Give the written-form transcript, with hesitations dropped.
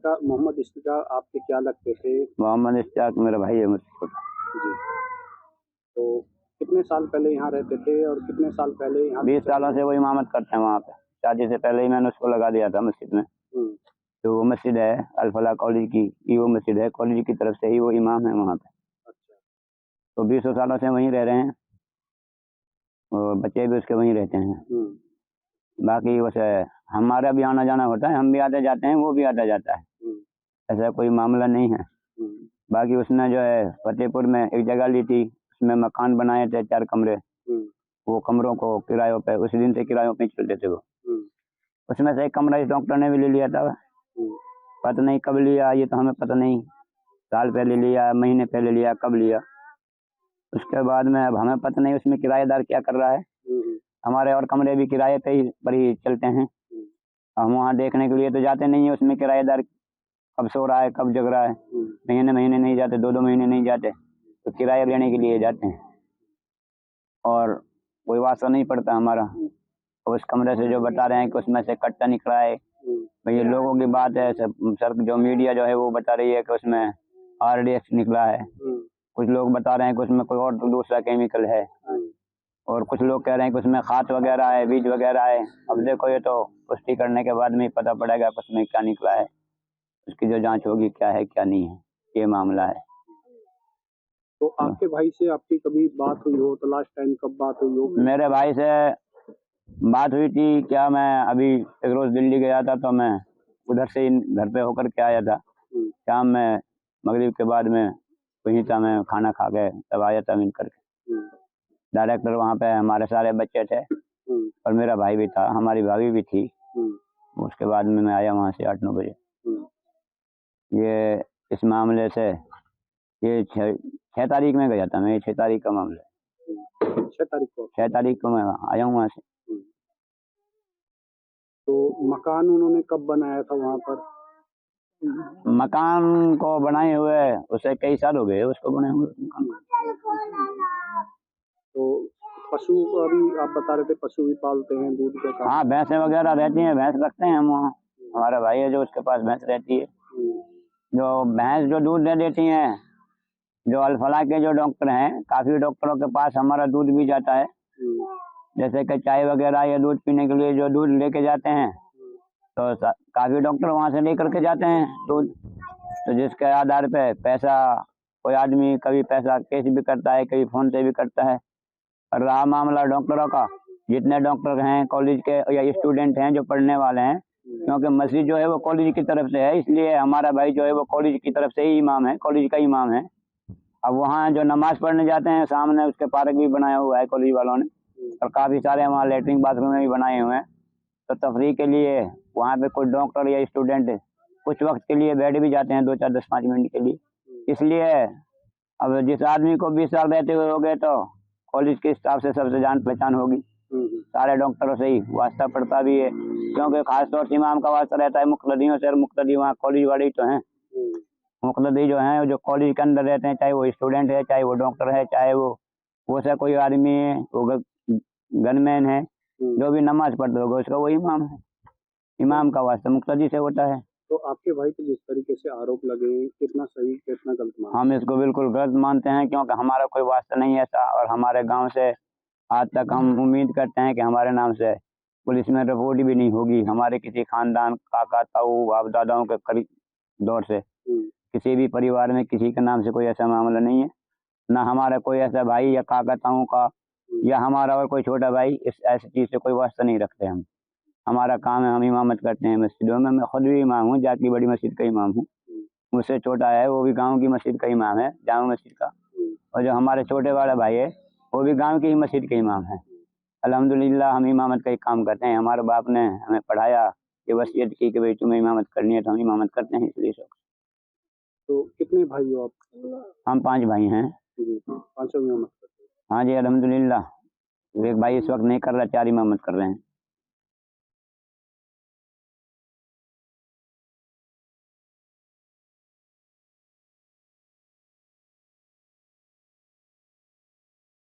मोहम्मद इश्तियाक आपके क्या लगते थे? मोहम्मद इश्तियाक मेरा भाई है मुझको। जी। तो कितने साल पहले यहाँ रहते थे और कितने साल पहले यहाँ? 20 सालों से वो इमामत करते हैं वहाँ पे। शादी से पहले ही मैंने उसको लगा दिया था मस्जिद में। तो वो मस्जिद है अल-फलाह कॉलेज की वो मस्जिद है, कॉलेज की तरफ से ही वो इमाम है वहाँ पे। अच्छा। तो 20 सालों से वहीं रह रहे हैं और बच्चे भी उसके वहीं रहते हैं। बाकी वैसे हमारा भी आना जाना होता है, हम भी आते जाते हैं, वो भी आता जाता है, ऐसा कोई मामला नहीं है। बाकी उसने जो है फतेहपुर में एक जगह ली थी, उसमें मकान बनाए थे 4 कमरे। वो कमरों को किरायों पे उस दिन से किरायों पे चलते थे वो। उसमें से एक कमरा इस डॉक्टर ने भी ले लिया था। पता नहीं कब लिया, ये तो हमें पता नहीं, साल पहले लिया, महीने पहले लिया, कब लिया। उसके बाद में अब हमें पता नहीं उसमें किराएदार क्या कर रहा है। हमारे और कमरे भी किराए पे ही पर ही चलते हैं, हम वहाँ देखने के लिए तो जाते नहीं है उसमें किराएदार कब सो रहा है कब जग रहा है। महीने महीने नहीं जाते, 2-2 महीने नहीं जाते, तो किराया लेने के लिए जाते हैं और कोई वास्ता नहीं पड़ता हमारा। उस कमरे से जो बता रहे हैं कि उसमें से कट्टा निकला है, भाई लोगों की बात है, सर जो मीडिया जो है वो बता रही है कि उसमें RDX निकला है। कुछ लोग बता रहे हैं कि उसमें कोई और दूसरा केमिकल है, और कुछ लोग कह रहे हैं कि उसमें खाद वगैरह है, बीज वगैरह है। अब देखो ये तो पुष्टि करने के बाद में ही पता पड़ेगा कि उसमें क्या निकला है, उसकी जो जांच होगी क्या है क्या नहीं है, ये मामला है। तो आपके भाई से आपकी कभी बात हुई हो? तो लास्ट टाइम कब बात हुई हो? मेरे भाई से बात हुई थी क्या, मैं अभी एक रोज दिल्ली गया था, तो मैं उधर से घर पे होकर के आया था। शाम में मगरिब के बाद में वहीं था, मैं खाना खा के तब आया था मिल करके। डायरेक्टर वहाँ पे हमारे सारे बच्चे थे और मेरा भाई भी था, हमारी भाभी भी थी। उसके बाद में मैं आया वहाँ से 8-9 बजे। ये इस मामले से ये 6 तारीख में गया था मैं, 6 तारीख का मामला है। 6 तारीख को मैं आया हूँ वहाँ से। तो मकान उन्होंने कब बनाया था वहाँ पर? मकान को बनाए हुए उसे कई साल हो गए उसको बने हुए मकान। तो पशु अभी आप बता रहे थे पशु भी पालते हैं, दूध का काम? हाँ, भैंसें वगैरह रहती हैं, भैंस रखते हैं हम वहाँ। हमारा भाई है जो उसके पास भैंस रहती है, जो भैंस जो दूध दे देती हैं। जो अल-फलाह के जो डॉक्टर हैं, काफी डॉक्टरों के पास हमारा दूध भी जाता है। जैसे कि चाय वगैरह या दूध पीने के लिए जो दूध लेके जाते हैं, तो काफी डॉक्टर वहाँ से लेकर के जाते हैं दूध। तो जिसके आधार पे पैसा कोई आदमी कभी पैसा कैश भी करता है, कभी फोन से भी करता है। और रहा मामला डॉक्टरों का, जितने डॉक्टर हैं कॉलेज के या स्टूडेंट हैं जो पढ़ने वाले हैं, क्योंकि मस्जिद जो है वो कॉलेज की तरफ से है, इसलिए हमारा भाई जो है वो कॉलेज की तरफ से ही इमाम है, कॉलेज का इमाम है। अब वहाँ जो नमाज पढ़ने जाते हैं, सामने उसके पार्क भी बनाया हुआ है कॉलेज वालों ने, और काफी सारे वहाँ लेटरिन बाथरूम भी बनाए हुए हैं। तो तफरीह के लिए वहाँ पे कोई डॉक्टर या स्टूडेंट कुछ वक्त के लिए बैठ भी जाते हैं, 2-4, 10-5 मिनट के लिए। इसलिए अब जिस आदमी को 20 साल रहते हुए हो गए, तो कॉलेज के हिसाब से सबसे जान पहचान होगी, सारे डॉक्टरों से ही वास्ता पड़ता भी है, क्योंकि खासतौर से इमाम का वास्ता रहता है मुक़्तदियों से, और मुक़्तदी वहाँ कॉलेज वाले ही तो हैं। मुक़्तदी जो हैं जो कॉलेज के अंदर रहते हैं, चाहे वो स्टूडेंट है, चाहे वो डॉक्टर है, चाहे वो से कोई आदमी है, वो गनमैन है, जो भी नमाज पढ़ते होगा उसका वो इमाम है। इमाम का वास्ता मुक़्तदी से होता है। तो आपके भाई पे जिस तरीके से आरोप लगे, कितना सही कितना गलत मानते हैं? हम इसको बिल्कुल गलत मानते हैं, क्योंकि हमारा कोई वास्ता नहीं है ऐसा, और हमारे गांव से आज तक हम उम्मीद करते हैं कि हमारे नाम से पुलिस में रिपोर्ट भी नहीं होगी। हमारे किसी खानदान, काका ताऊ बाप दादाओं के करीब दौर से किसी भी परिवार में किसी के नाम से कोई ऐसा मामला नहीं है, ना हमारा कोई ऐसा भाई या काका ताऊ का या हमारा और कोई छोटा भाई इस ऐसी चीज़ से कोई वास्ता नहीं रखते हम। हमारा काम है, हम इमामत करते हैं मस्जिदों में। मैं खुद भी इमाम हूँ, जाकी बड़ी मस्जिद का इमाम हूँ। मुझसे छोटा है वो भी गांव की मस्जिद का इमाम है, जामा मस्जिद का। और जो हमारे छोटे वाला भाई है वो भी गांव की ही मस्जिद के इमाम है। अल्हम्दुलिल्लाह हम इमामत का ही काम करते हैं। हमारे बाप ने हमें पढ़ाया, ये वसीयत की कि भाई तुम्हें इमामत करनी है, तो हम इमामत करते हैं इसलिए सब। तो कितने भाई हो आप? हम 5 भाई हैं। पांचों इमामत करते हैं? हाँ जी, अल्हम्दुलिल्लाह। एक भाई इस वक्त नहीं कर रहा, 4 इमामत कर रहे हैं।